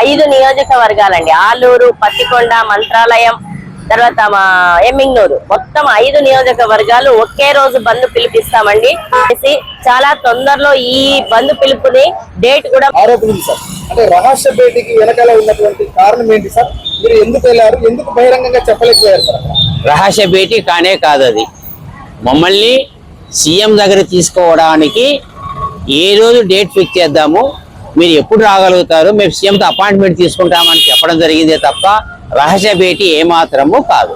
5 నియోజకవర్గాలండి. ఆలూరు, పత్తికొండ, మంత్రాలయం, తర్వాత మా ఎమ్మింగనూరు, మొత్తం 5 నియోజకవర్గాలు ఒకే రోజు బంద్ పిలిపిస్తామండి. చాలా తొందరలో ఈ బంద్ పిలుపుని డేట్ కూడా ఆరోపణ సార్. అంటే రహస్య భేటీకి వెనకాల ఉన్నటువంటి కారణం ఏంటి సార్? మీరు ఎందుకు వెళ్ళారు? ఎందుకు బహిరంగంగా చెప్పలేకపోయారు సార్? రహస్య భేటీ కానే కాదు అది. మమ్మల్ని సీఎం దగ్గర తీసుకోవడానికి ఏ రోజు డేట్ ఫిక్స్ చేద్దాము, మీరు ఎప్పుడు రాగలుగుతారు, మేము సీఎంతో అపాయింట్మెంట్ తీసుకుంటామని చెప్పడం జరిగిందే తప్ప రహస్య భేటీ ఏమాత్రము కాదు.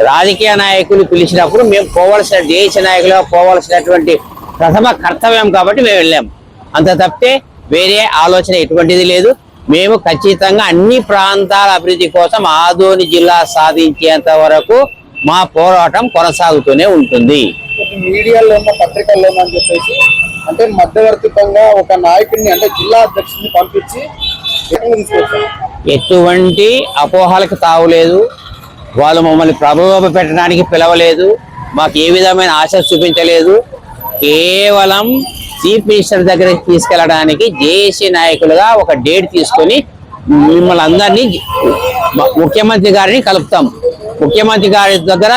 రాజకీయ నాయకులు పిలిచినప్పుడు మేము పోవలసిన, దేశ నాయకులుగా పోవలసినటువంటి ప్రథమ కర్తవ్యం కాబట్టి మేము వెళ్ళాము. అంత తప్పితే వేరే ఆలోచన ఎటువంటిది లేదు. మేము ఖచ్చితంగా అన్ని ప్రాంతాల అభివృద్ధి కోసం ఆదోని జిల్లా సాధించేంత వరకు మా పోరాటం కొనసాగుతూనే ఉంటుంది. మీడియాలో ఉన్న, పత్రికల్లో అని చెప్పేసి అంటే మధ్యవర్తిత్వంగా ఒక నాయకుడిని, అంటే జిల్లా అధ్యక్షుడిని పంపించి ఎటువంటి అపోహలకు తావులేదు. వాళ్ళు మమ్మల్ని ప్రలోభ పెట్టడానికి పిలవలేదు, మాకు ఏ విధమైన ఆశ చూపించలేదు. కేవలం చీఫ్ మినిస్టర్ దగ్గరికి తీసుకెళ్ళడానికి జేఏసీ నాయకులుగా ఒక డేట్ తీసుకొని మిమ్మల్ని అందరినీ ముఖ్యమంత్రి గారిని కలుపుతాం, ముఖ్యమంత్రి గారి దగ్గర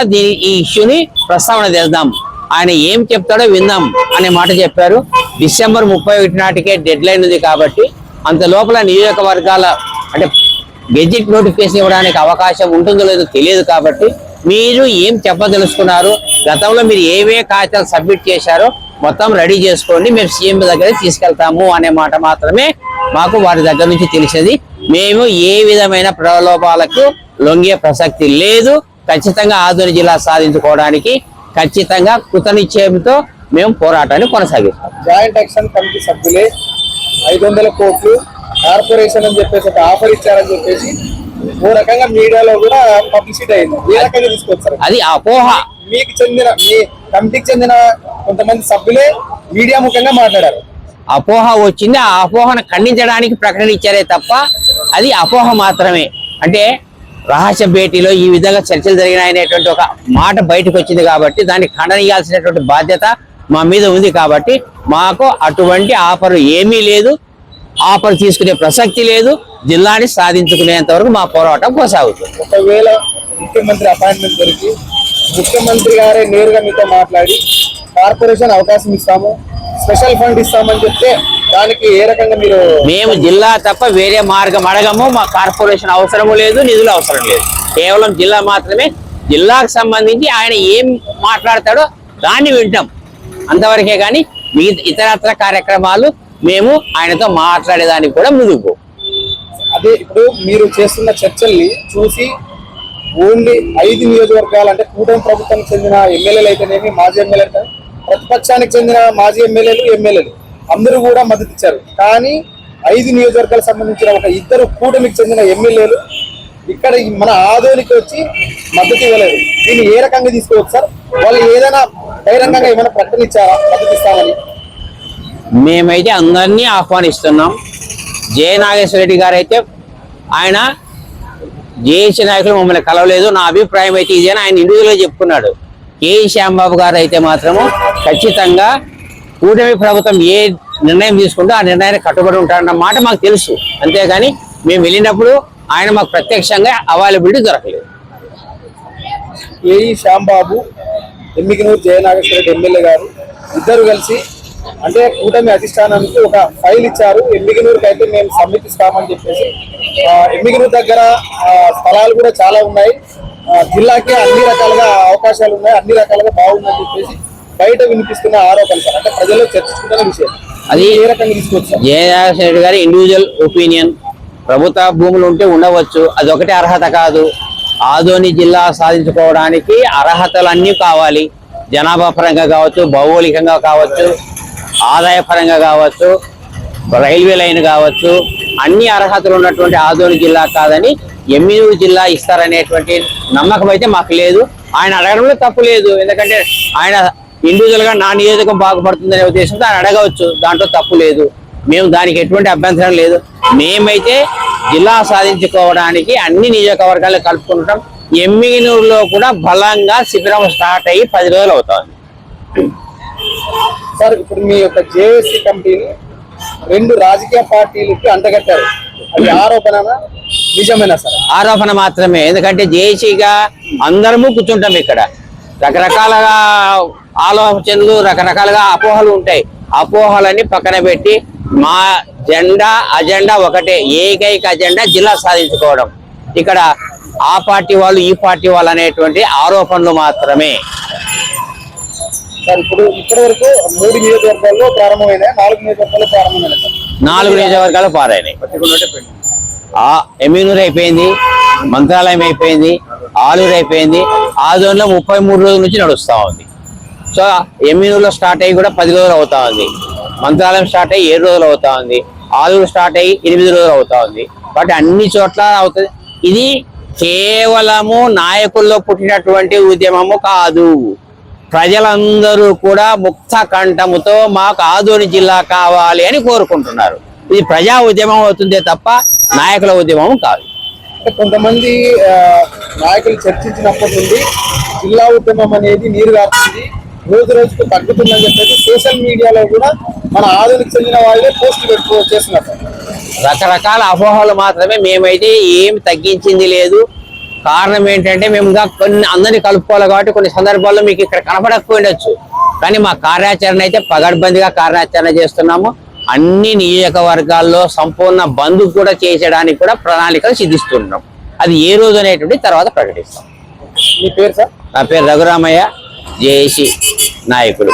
ఈ ఇష్యూని ప్రస్తావన చేద్దాం, ఆయన ఏం చెప్తాడో విందాం అనే మాట చెప్పారు. డిసెంబర్ 31 నాటికే డెడ్ లైన్ ఉంది కాబట్టి అంత లోపల నియోజకవర్గాల అంటే గెజిట్ నోటిఫికేషన్ ఇవ్వడానికి అవకాశం ఉంటుందో లేదో తెలియదు. కాబట్టి మీరు ఏం చెప్పదలుచుకున్నారు, గతంలో మీరు ఏవే కాగితాలు సబ్మిట్ చేశారో మొత్తం రెడీ చేసుకోండి, మేము సీఎం దగ్గర తీసుకెళ్తాము అనే మాట మాత్రమే మాకు వారి దగ్గర నుంచి తెలిసేది. మేము ఏ విధమైన ప్రలోభాలకు లొంగే ప్రసక్తి లేదు. ఖచ్చితంగా ఆదోని జిల్లా సాధించుకోవడానికి ఖచ్చితంగా కృతనిశ్చయంతో మేము పోరాటాన్ని కొనసాగిస్తాం. జాయింట్ యాక్షన్ కమిటీ సభ్యులే 500 కోట్లు కార్పొరేషన్ అని చెప్పేసి ఒక ఆఫర్ ఇచ్చారని చెప్పేసి ఓ రకంగా మీడియాలో కూడా పబ్లిసిటీ అయింది. ఏ రకంగా తీసుకొచ్చారు? అది అపోహ. మీకు చెందిన, మీ కమిటీకి చెందిన కొంతమంది సభ్యులే మీడియా ముఖంగా మాట్లాడారు. అపోహ వచ్చింది, ఆ అపోహను ఖండించడానికి ప్రకటన ఇచ్చారే తప్ప అది అపోహ మాత్రమే. అంటే రహస్య భేటీలో ఈ విధంగా చర్చలు జరిగినాయనేటువంటి ఒక మాట బయటకు వచ్చింది కాబట్టి దాన్ని ఖండనీయాల్సినటువంటి బాధ్యత మా మీద ఉంది. కాబట్టి మాకు అటువంటి ఆఫర్ ఏమీ లేదు, ఆఫర్ తీసుకునే ప్రసక్తి లేదు. జిల్లాని సాధించుకునేంత వరకు మా పోరాటం కొనసాగుతుంది. ఒకవేళ ముఖ్యమంత్రి అపాయింట్మెంట్ దొరికి ముఖ్యమంత్రి గారే నేరుగా మీతో మాట్లాడి కార్పొరేషన్ అవకాశం ఇస్తాము, స్పెషల్ ఫండ్ ఇస్తామని చెప్తే దానికి ఏ రకంగా మీరు? మేము జిల్లా తప్ప వేరే మార్గం అడగము. మా కార్పొరేషన్ అవసరము లేదు, నిధులు అవసరం లేదు. కేవలం జిల్లా మాత్రమే. జిల్లాకు సంబంధించి ఆయన ఏం మాట్లాడతాడో దాన్ని వింటాం అంతవరకే. కానీ మిగతా ఇతరత్ర కార్యక్రమాలు మేము ఆయనతో మాట్లాడేదానికి కూడా ముందుకు. అదే ఇప్పుడు మీరు చేస్తున్న చర్చల్ని చూసి ఓన్లీ 5 నియోజకవర్గాలు అంటే కూటమి ప్రభుత్వానికి చెందిన ఎమ్మెల్యేలు అయితేనేమి, మాజీ ఎమ్మెల్యేలు అయితే, ప్రతిపక్షానికి చెందిన మాజీ ఎమ్మెల్యేలు అందరూ కూడా మద్దతు ఇచ్చారు. కానీ 5 నియోజకవర్గాలకు సంబంధించిన ఒక 2 కూటమికి చెందిన ఎమ్మెల్యేలు ఇక్కడ మన ఆదోనికి వచ్చి మద్దతు ఇవ్వలేదు. దీన్ని ఏ రకంగా తీసుకోవచ్చు సార్? వాళ్ళు ఏదైనా బహిరంగంగా ఏమైనా ప్రకటన ఇచ్చారా మద్దతు ఇస్తామని? మేమైతే అందరినీ ఆహ్వానిస్తున్నాం. జయ నాగేశ్వర రెడ్డి గారు అయితే ఆయన జేఏసీ నాయకులు మమ్మల్ని కలవలేదు, నా అభిప్రాయం అయితే ఇదే ఆయన ఇండివిజువల్గా చెప్పుకున్నాడు. కేఈ శ్యాంబాబు గారు అయితే మాత్రము ఖచ్చితంగా కూటమి ప్రభుత్వం ఏ నిర్ణయం తీసుకుంటూ ఆ నిర్ణయాన్ని కట్టుబడి ఉంటారన్న మాట మాకు తెలుసు. అంతేగాని మేము వెళ్ళినప్పుడు ఆయన మాకు ప్రత్యక్షంగా అవైలబిలిటీ దొరకలేదు. కేఈ శ్యాంబాబు, ఎమ్మిగనూరు జయ నాగేశ్వర రెడ్డి ఎమ్మెల్యే గారు ఇద్దరు కలిసి అంటే కూటమి అధిష్టానానికి ఒక ఫైల్ ఇచ్చారు. ఎమ్మిగనూరుకి అయితే మేము సమ్మతిస్తామని చెప్పేసి, ఎమ్మిగనూరు దగ్గర స్థలాలు కూడా చాలా ఉన్నాయి, జిల్లాకి అన్ని రకాలుగా అవకాశాలు ఉన్నాయి, అన్ని రకాలుగా బాగుందని చెప్పేసి బయట వినిపిస్తున్న ఆరోపణ సార్. అంటే ప్రజల్లో చర్చించుకుంటున్న విషయం. అది ఏ రకంగా తీసుకొచ్చారు? జయనాగేశ్వర రెడ్డి గారి ఇండివిజువల్ ఒపీనియన్. ప్రభుత్వ భూములు ఉంటే ఉండవచ్చు, అదొకటే అర్హత కాదు. ఆదోని జిల్లా సాధించుకోవడానికి అర్హతలన్నీ కావాలి. జనాభా పరంగా కావచ్చు, భౌగోళికంగా కావచ్చు, ఆదాయ పరంగా కావచ్చు, రైల్వే లైన్ కావచ్చు, అన్ని అర్హతలు ఉన్నటువంటి ఆదోని జిల్లా కాదని ఎమ్మిగనూరు జిల్లా ఇస్తారనేటువంటి నమ్మకం అయితే మాకు లేదు. ఆయన అడగడంలో తప్పు లేదు, ఎందుకంటే ఆయన ఇండివిజువల్గా నా నియోజకం బాగుపడుతుందనే ఉద్దేశంతో ఆయన అడగవచ్చు, దాంట్లో తప్పు లేదు. మేము దానికి ఎటువంటి అభ్యంతరం లేదు. మేమైతే జిల్లా సాధించుకోవడానికి అన్ని నియోజకవర్గాలు కలుపుకుంటాం. ఎమ్మిగనూరులో కూడా బలంగా శిబిరం స్టార్ట్ అయ్యి 10 రోజులు అవుతుంది. సార్ ఇప్పుడు మీ యొక్క జేఏసీ కమిటీని 2 రాజకీయ పార్టీలకి అంటగట్టారు. అది ఆరోపణనా నిజమేనా సార్? ఆరోపణ మాత్రమే. ఎందుకంటే జేసీగా అందరము కూర్చుంటాం ఇక్కడ. రకరకాలుగా ఆలోచనలు, రకరకాలుగా అపోహలు ఉంటాయి. అపోహలని పక్కన పెట్టి మా అజెండా ఒకటే, ఏకైక అజెండా జిల్లా సాధించుకోవడం. ఇక్కడ ఆ పార్టీ వాళ్ళు ఈ పార్టీ వాళ్ళు అనేటువంటి ఆరోపణలు మాత్రమే. సార్ ఇప్పుడు ఇప్పటి వరకు 3 నియోజకవర్గాల్లో ప్రారంభమైన 4 నియోజకవర్గాల్లో ప్రారంభమైన సార్ 4 నియోజకవర్గాలు పారైనాయి. ఎమ్మిగనూరు అయిపోయింది, మంత్రాలయం అయిపోయింది, ఆలూరు అయిపోయింది. ఆదోన్లో 33 రోజుల నుంచి నడుస్తూ ఉంది. సో ఎమ్మిగనూరులో స్టార్ట్ అయ్యి కూడా 10 రోజులు అవుతా ఉంది. మంత్రాలయం స్టార్ట్ అయ్యి 7 రోజులు అవుతా ఉంది. ఆలూరు స్టార్ట్ అయ్యి 8 రోజులు అవుతా ఉంది. కాబట్టి అన్ని చోట్ల అవుతుంది. ఇది కేవలము నాయకుల్లో పుట్టినటువంటి ఉద్యమము కాదు. ప్రజలందరూ కూడా ముక్త కంఠముతో మాకు ఆదోని జిల్లా కావాలి అని కోరుకుంటున్నారు. ఇది ప్రజా ఉద్యమం అవుతుందే తప్ప నాయకుల ఉద్యమం కాదు. కొంతమంది నాయకులు చర్చించినప్పటి నుండి జిల్లా ఉద్యమం అనేది నీరు కాస్తుంది, రోజు రోజుకు తగ్గుతుందని చెప్పేసి సోషల్ మీడియాలో కూడా మన ఆదోనికి చెందిన వాళ్ళే పోస్టులు చేస్తున్నారు. రకరకాల అపోహలు మాత్రమే. మేమైతే ఏమి తగ్గించింది లేదు. కారణం ఏంటంటే మేము ఇంకా అందరినీ కలుపుకోవాలి కాబట్టి కొన్ని సందర్భాల్లో మీకు ఇక్కడ కనపడకపోయిండొచ్చు. కానీ మా కార్యాచరణ అయితే పగడ్బందీగా కార్యాచరణ చేస్తున్నాము. అన్ని నియోజకవర్గాల్లో సంపూర్ణ బంద్ కూడా చేసేయడానికి కూడా ప్రణాళికలు సిద్ధిస్తున్నాం. అది ఏ రోజు అనేటువంటి తర్వాత ప్రకటిస్తాం. మీ పేరు సార్? నా పేరు రఘురామయ్య, జేఏసీ నాయకులు.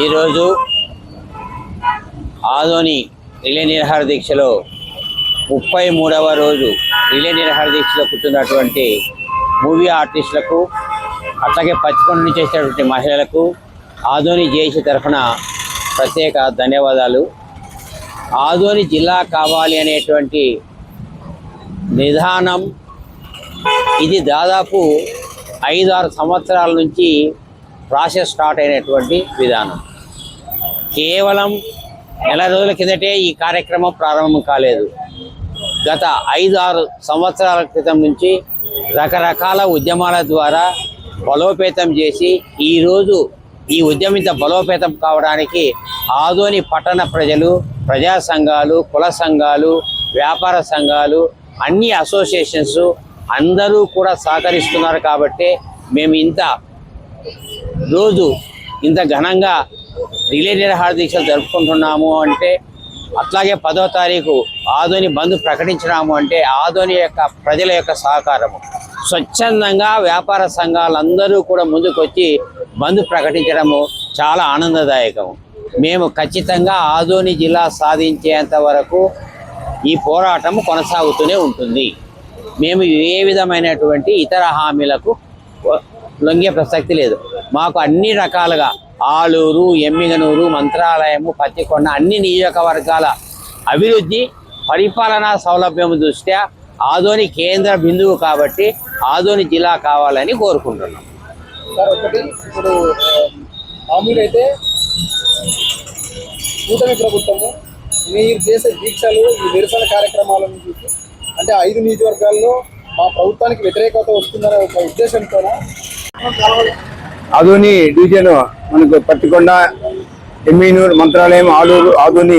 ఈరోజు ఆదోని రిలే నిరాహార దీక్షలో 33వ రోజు రిలే నిరాహార దీక్షలో కూర్చున్నటువంటి మూవీ ఆర్టిస్టులకు, అట్లాగే పచ్చికొండ నుంచి చేసేటువంటి మహిళలకు ఆదోని జేఏసీ తరఫున ప్రత్యేక ధన్యవాదాలు. ఆదోని జిల్లా కావాలి అనేటువంటి నిదానం ఇది దాదాపు 5-6 సంవత్సరాల నుంచి ప్రాసెస్ స్టార్ట్ అయినటువంటి విధానం. కేవలం నెల రోజుల కిందటే ఈ కార్యక్రమం ప్రారంభం కాలేదు. గత 5-6 సంవత్సరాల క్రితం నుంచి రకరకాల ఉద్యమాల ద్వారా బలోపేతం చేసి ఈరోజు ఈ ఉద్యమం ఇంత బలోపేతం కావడానికి ఆదోని పట్టణ ప్రజలు, ప్రజా సంఘాలు, కుల సంఘాలు, వ్యాపార సంఘాలు, అన్ని అసోసియేషన్స్ అందరూ కూడా సహకరిస్తున్నారు. కాబట్టి మేము ఇంత ఘనంగా రిలే నిరాహార దీక్షలు జరుపుకుంటున్నాము అంటే, అట్లాగే 10వ తారీఖు ఆదోని బంద్ ప్రకటించినాము అంటే ఆదోని యొక్క ప్రజల యొక్క సహకారము. స్వచ్ఛందంగా వ్యాపార సంఘాలందరూ కూడా ముందుకొచ్చి బంద్ ప్రకటించడము చాలా ఆనందదాయకము. మేము ఖచ్చితంగా ఆదోని జిల్లా సాధించేంత వరకు ఈ పోరాటము కొనసాగుతూనే ఉంటుంది. మేము ఏ విధమైనటువంటి ఇతర హామీలకు లొంగే ప్రసక్తి లేదు. మాకు అన్ని రకాలుగా ఆలూరు, ఎమ్మిగనూరు, మంత్రాలయము, పత్తికొండ అన్ని నియోజకవర్గాల అభివృద్ధి, పరిపాలనా సౌలభ్యం దృష్ట్యా ఆదోని కేంద్ర బిందువు కాబట్టి ఆదోని జిల్లా కావాలని కోరుకుంటున్నాం. సార్ ఒకటి, ఇప్పుడు మామూలు అయితే కూటమి ప్రభుత్వము మీరు చేసే దీక్షలు, ఈ నిరసన కార్యక్రమాలను చూసి అంటే 5 నియోజకవర్గాల్లో మా ప్రభుత్వానికి వ్యతిరేకత వస్తుందనే ఒక ఉద్దేశంతో ఆదోని డివిజన్ మనకు పత్తికొండ, ఎమ్మిగనూరు, మంత్రాలయం, ఆలూరు, ఆదోని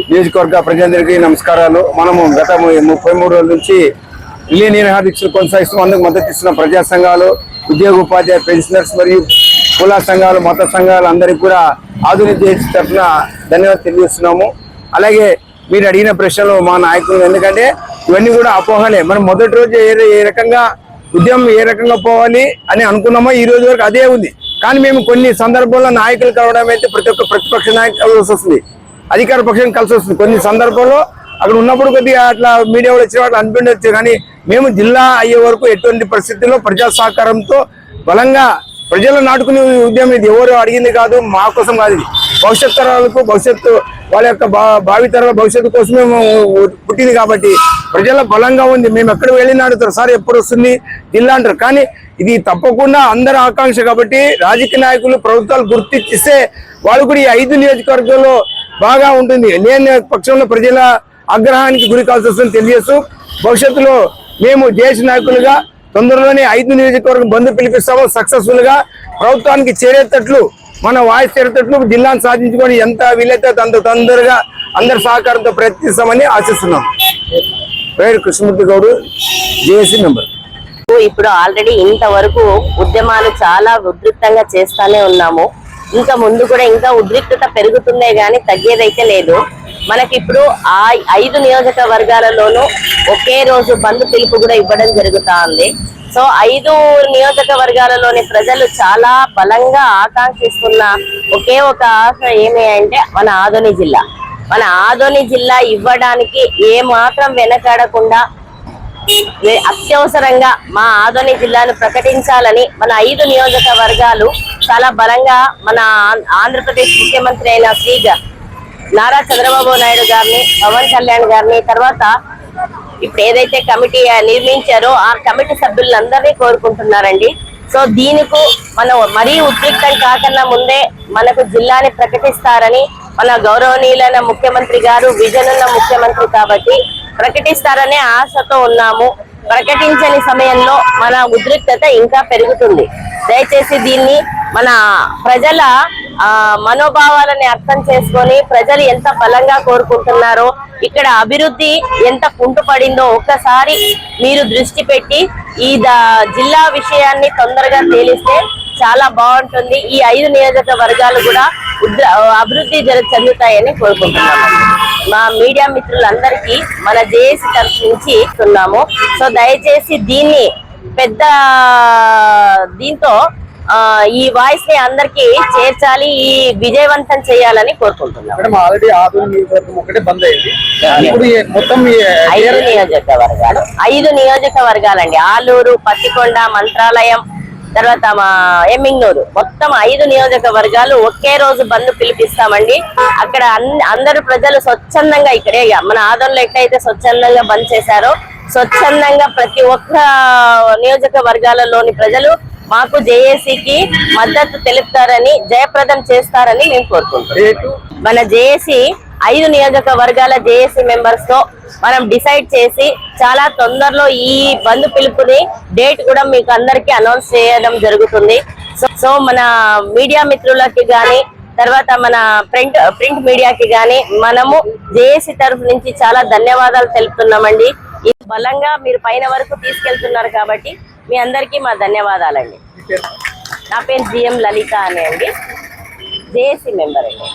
నియోజకవర్గ ప్రజలందరికీ నమస్కారాలు. మనము గత 33 రోజుల నుంచి రిలే నిరాహార దీక్షలు కొనసాగిస్తూ అందుకు మద్దతు ఇస్తున్న ప్రజా సంఘాలు, ఉద్యోగ ఉపాధ్యాయ పెన్షనర్స్ మరియు కుల సంఘాలు, మత సంఘాలు అందరికీ కూడా ఆదోని జేఏసీ తరఫున ధన్యవాదాలు తెలియజేస్తున్నాము. అలాగే మీరు అడిగిన ప్రశ్నలు మా నాయకులు, ఎందుకంటే ఇవన్నీ కూడా అపోహలే. మనం మొదటి రోజు ఏ రకంగా ఉద్యమం ఏ రకంగా పోవాలి అని అనుకున్నామో ఈ రోజు వరకు అదే ఉంది. కానీ మేము కొన్ని సందర్భాల్లో నాయకులు కలవడం అయితే ప్రతి ఒక్క ప్రతిపక్ష నాయకులు కలిసి వస్తుంది, అధికార పక్షం కలిసి వస్తుంది. కొన్ని సందర్భాల్లో అక్కడ ఉన్నప్పుడు కొద్దిగా అట్లా మీడియాలో వచ్చిన వాళ్ళు అనిపించవచ్చు. కానీ మేము జిల్లా అయ్యే వరకు ఎటువంటి పరిస్థితుల్లో ప్రజా సహకారంతో బలంగా ప్రజలు నాటుకునే ఉద్యమం ఇది. ఎవరు అడిగింది కాదు, మా కోసం కాదు. ఇది భవిష్యత్ తరాలకు, వాళ్ళ యొక్క భావితరాల భవిష్యత్తు కోసమే పుట్టింది కాబట్టి ప్రజల బలంగా ఉంది. మేము ఎక్కడ వెళ్ళినా అడుగుతారు, సార్ ఎప్పుడు వస్తుంది జిల్లా అంటారు. కానీ ఇది తప్పకుండా అందరి ఆకాంక్ష కాబట్టి రాజకీయ నాయకులు, ప్రభుత్వాలు గుర్తిస్తే వాళ్ళు కూడా ఈ 5 నియోజకవర్గాల్లో బాగా ఉంటుంది. లేని పక్షంలో ప్రజల ఆగ్రహానికి గురి కావాల్సి వస్తుందని తెలియజేస్తూ భవిష్యత్తులో మేము జేఏసీ నాయకులుగా తొందరలోనే 5 నియోజకవర్గం బంద్ పిలిపిస్తాము. సక్సెస్ఫుల్ గా ప్రభుత్వానికి చేరేటట్లు మన వాయిస్ చేరేటట్లు జిల్లాను సాధించుకొని ఎంత వీలైతే అంత తొందరగా అందరి సహకారంతో ప్రయత్నిస్తామని ఆశిస్తున్నాం. పేరు కృష్ణమూర్తి గౌడ్, జేఏసీ మెంబర్. ఇప్పుడు ఆల్రెడీ ఇంతవరకు ఉద్యమాలు చాలా ఉధృతంగా చేస్తానే ఉన్నాము. ఇంకా ముందు కూడా ఇంకా ఉద్రిక్తత పెరుగుతుందే గానీ తగ్గేదైతే లేదు. మనకి ఇప్పుడు ఆ 5 నియోజకవర్గాలలోనూ ఒకే రోజు బంద్ పిలుపు కూడా ఇవ్వడం జరుగుతా ఉంది. సో 5 నియోజకవర్గాలలోని ప్రజలు చాలా బలంగా ఆకాంక్షిస్తున్న ఒకే ఒక ఆశ ఏమి అంటే మన ఆదోని జిల్లా ఇవ్వడానికి ఏ మాత్రం వెనకాడకుండా అత్యవసరంగా మా ఆదోని జిల్లాను ప్రకటించాలని మన 5 నియోజకవర్గాలు చాలా బలంగా మన ఆంధ్రప్రదేశ్ ముఖ్యమంత్రి అయిన శ్రీ నారా చంద్రబాబు నాయుడు గారిని, పవన్ కళ్యాణ్ గారిని, తర్వాత ఇప్పుడు ఏదైతే కమిటీ నిర్మించారో ఆ కమిటీ సభ్యులందరినీ కోరుకుంటున్నారండి. సో దీనికి మనం మరీ ఉద్రిక్తం కాకన్నా ముందే మనకు జిల్లాని ప్రకటిస్తారని మన గౌరవనీయులైన ముఖ్యమంత్రి గారు విజన్ ఉన్న ముఖ్యమంత్రి కాబట్టి ప్రకటిస్తారనే ఆశతో ఉన్నాము. ప్రకటించని సమయంలో మన ఉద్రిక్తత ఇంకా పెరుగుతుంది. దయచేసి దీన్ని మన ప్రజల మనోభావాలని అర్థం చేసుకొని ప్రజలు ఎంత బలంగా కోరుకుంటున్నారో, ఇక్కడ అభివృద్ధి ఎంత కుంటుపడిందో ఒక్కసారి మీరు దృష్టి పెట్టి ఈ జిల్లా విషయాన్ని తొందరగా తేలిస్తే చాలా బాగుంటుంది. ఈ 5 నియోజకవర్గాలు కూడా అభివృద్ధి చెందుతాయని కోరుకుంటున్నాము. మా మీడియా మిత్రులందరికీ మన జేఏసీ తరఫు నుంచి ఇస్తున్నాము. సో దయచేసి దీన్ని దీంతో ఈ వాయిస్ ని అందరికి చేర్చాలి, ఈ విజయవంతం చేయాలని కోరుకుంటున్నాం. ఆల్రెడీ ఆదోని నియోజకవర్గం ఒకటే బంద్ అయింది. ఇప్పుడు మొత్తం 5 నియోజకవర్గాలండి. ఆలూరు, పత్తికొండ, మంత్రాలయం, తర్వాత మా ఎమ్మింగ్నూరు, మొత్తం 5 నియోజకవర్గాలు ఒకే రోజు బంద్ పిలిపిస్తామండి. అక్కడ అందరు ప్రజలు స్వచ్ఛందంగా, ఇక్కడే మన ఆదోన్లో ఎట్లయితే స్వచ్ఛందంగా బంద్ చేశారో స్వచ్ఛందంగా ప్రతి ఒక్క నియోజకవర్గాలలోని ప్రజలు మాకు జేఏసీకి మద్దతు తెలుపుతారని, జయప్రదం చేస్తారని మేము కోరుకుంటున్నాం. మన జేఏసీ 5 నియోజకవర్గాల జేఏసీ మెంబర్స్ తో మనం డిసైడ్ చేసి చాలా తొందరలో ఈ బంద్ పిలుపుని డేట్ కూడా మీకు అందరికీ అనౌన్స్ చేయడం జరుగుతుంది. సో మన మీడియా మిత్రులకి గాని, తర్వాత మన ప్రింట్ మీడియాకి గాని మనము జేఏసీ తరఫు నుంచి చాలా ధన్యవాదాలు తెలుపుతున్నామండి. ఈ బలంగా మీరు పైన వరకు తీసుకెళ్తున్నారు కాబట్టి మీ అందరికీ మా ధన్యవాదాలండి. నా పేరు జిఎం లలిత అని అండి, జేఏసీ మెంబర్ అండి.